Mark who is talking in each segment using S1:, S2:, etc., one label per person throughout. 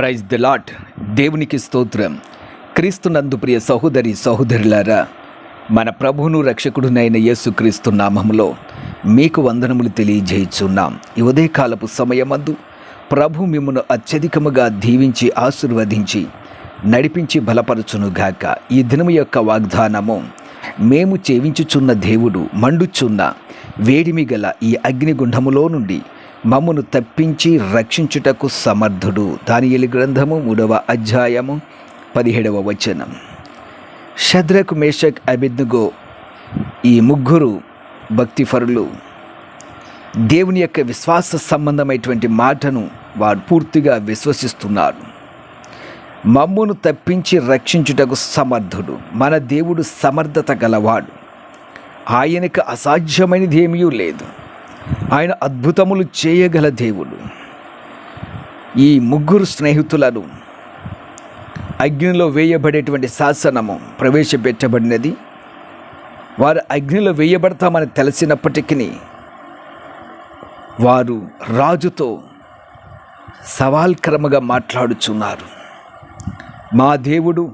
S1: Praise the lord. దేవునికి స్తోత్రం. క్రీస్తునందు ప్రియ సహోదరి సహోదరులారా, మన ప్రభువును రక్షకుడునైన యేసుక్రీస్తు నామములో మీకు వందనములు తెలియజేయుచున్నాం. ఈ ఉదయకాలపు సమయమందు ప్రభు మిమ్మును అత్యధికముగా దీవించి ఆశీర్వదించి నడిపించి బలపరచునుగాక. ఈ దినము యొక్క వాగ్దానము, మేము చేయించుచున్న దేవుడు మండుచున్న వేడిమి గల ఈ అగ్నిగుండములో నుండి మమ్మను తప్పించి రక్షించుటకు సమర్థుడు. దానియేలు గ్రంథము 3వ అధ్యాయము 17వ వచనం. షద్రకు, మేషక్, అబేద్నెగో ఈ ముగ్గురు భక్తిపరులు దేవుని యొక్క విశ్వాస సంబంధమైనటువంటి మాటను వారు పూర్తిగా విశ్వసిస్తున్నారు. మమ్మును తప్పించి రక్షించుటకు సమర్థుడు. మన దేవుడు సమర్థత గలవాడు. ఆయనకు అసాధ్యమైనది ఏమీ లేదు. ఆయన అద్భుతములు చేయగల దేవుడు. ఈ ముగ్గురు స్నేహితులను అగ్నిలో వేయబడేటువంటి శాసనము ప్రవేశపెట్టబడినది. వారు అగ్నిలో వేయబడతామని తెలిసినప్పటికీ వారు రాజుతో సవాల్కరముగా మాట్లాడుచున్నారు. మా దేవుడు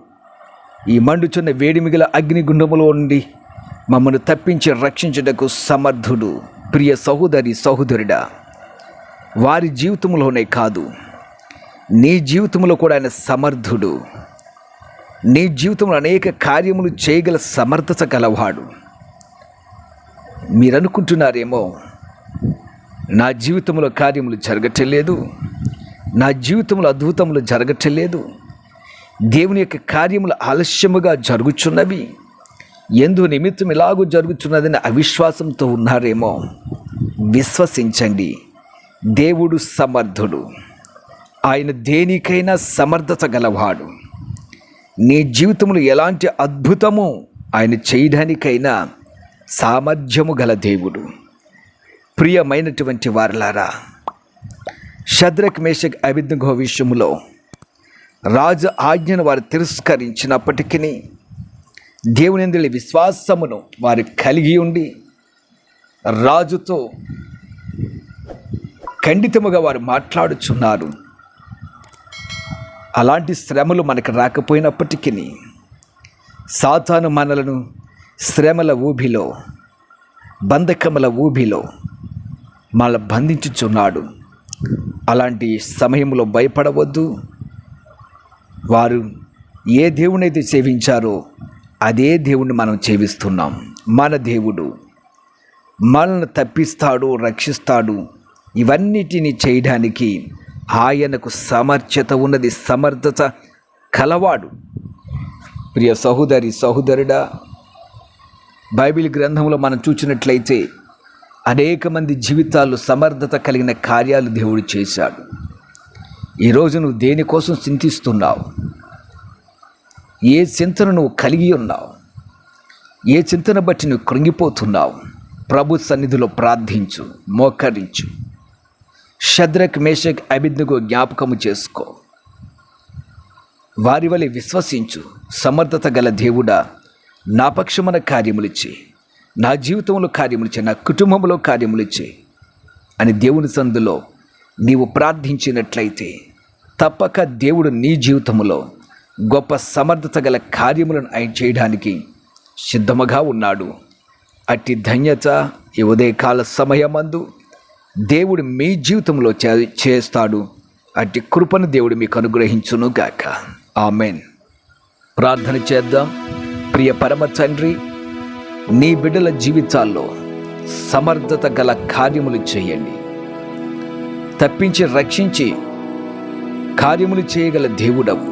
S1: ఈ మండుచున్న వేడిమిగల అగ్నిగుండములో నుండి మమ్మను తప్పించి రక్షించుటకు సమర్థుడు. ప్రియ సహోదరి సహోదరుడా, వారి జీవితంలోనే కాదు, నీ జీవితంలో కూడా ఆయన సమర్థుడు. నీ జీవితంలో అనేక కార్యములు చేయగల సమర్థత గలవాడు. మీరు అనుకుంటున్నారేమో, నా జీవితంలో కార్యములు జరగట్లేదు, నా జీవితంలో అద్భుతములు జరగట్లేదు, దేవుని యొక్క కార్యములు ఆలస్యముగా జరుగుచున్నవి, ఎందు నిమిత్తం ఇలాగూ జరుగుతున్నదని అవిశ్వాసంతో ఉన్నారేమో. విశ్వసించండి, దేవుడు సమర్థుడు. ఆయన దేనికైనా సమర్థత గలవాడు. నీ జీవితంలో ఎలాంటి అద్భుతము ఆయన చేయడానికైనా సామర్థ్యము గల దేవుడు. ప్రియమైనటువంటి వారలారా, షద్రక్, మేషక్, అబేద్నెగో విషయంలో రాజు ఆజ్ఞను వారు తిరస్కరించినప్పటికీ దేవుని యందు విశ్వాసమును వారు కలిగి ఉండి రాజుతో ఖండితముగా వారు మాట్లాడుచున్నారు. అలాంటి శ్రమలు మనకు రాకపోయినప్పటికీ సాతాను మనలను శ్రమల ఊబిలో, బంధకముల ఊబిలో మన బంధించుచున్నాడు. అలాంటి సమయంలో భయపడవద్దు. వారు ఏ దేవునైతే సేవించారో అదే దేవుణ్ణి మనం సేవిస్తున్నాం. మన దేవుడు మనల్ని తప్పిస్తాడు, రక్షిస్తాడు. ఇవన్నిటిని చేయడానికి ఆయనకు సమర్థత ఉన్నది, సమర్థత కలవాడు. ప్రియ సహోదరి సహోదరుడా, బైబిల్ గ్రంథంలో మనం చూసినట్లయితే అనేక మంది జీవితాల్లో సమర్థత కలిగిన కార్యాలు దేవుడు చేశాడు. ఈరోజు నువ్వు దేనికోసం చింతిస్తున్నావు? ఏ చింతను నువ్వు కలిగి ఉన్నావు? ఏ చింతను బట్టి నువ్వు కృంగిపోతున్నావు? ప్రభు సన్నిధిలో ప్రార్థించు, మోకరించు. షద్రక్, మేషక్, అబేద్నెగో జ్ఞాపకము చేసుకో. వారి వలె విశ్వసించు. సమర్థత గల దేవుడా, నా పక్షమున కార్యములిచ్చి, నా జీవితంలో కార్యములిచ్చి, నా కుటుంబంలో కార్యములిచ్చి అని దేవుని సందులో నీవు ప్రార్థించినట్లయితే తప్పక దేవుడు నీ జీవితంలో గొప్ప సమర్థత గల కార్యములను ఆయన చేయడానికి సిద్ధముగా ఉన్నాడు. అట్టి ధన్యత ఈ ఉదయకాల సమయమందు దేవుడు మీ జీవితంలో చేస్తాడు. అట్టి కృపను దేవుడు మీకు అనుగ్రహించును గాక. ఆమెన్. ప్రార్థన చేద్దాం. ప్రియ పరమ తండ్రి, నీ బిడ్డల జీవితాల్లో సమర్థత గల కార్యములు చేయండి. తప్పించి రక్షించి కార్యములు చేయగల దేవుడవు.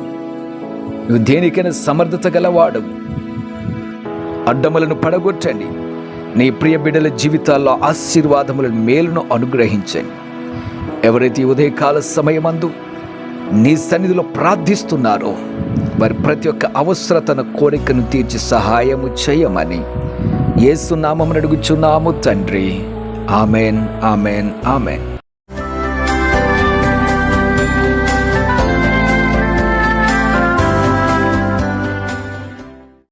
S1: నువ్వు దేనికైనా సమర్థత గలవాడవు. అడ్డములను పడగొట్టండి. నీ ప్రియ బిడ్డల జీవితాల్లో ఆశీర్వాదములను, మేలును అనుగ్రహించండి. ఎవరైతే ఉదయకాల సమయమందు నీ సన్నిధిలో ప్రార్థిస్తున్నారో వారి ప్రతి ఒక్క అవసరతను, కోరికను తీర్చి సహాయము చేయమని యేసు నామమున అడుగుచున్నాము తండ్రి. Amen, amen, amen.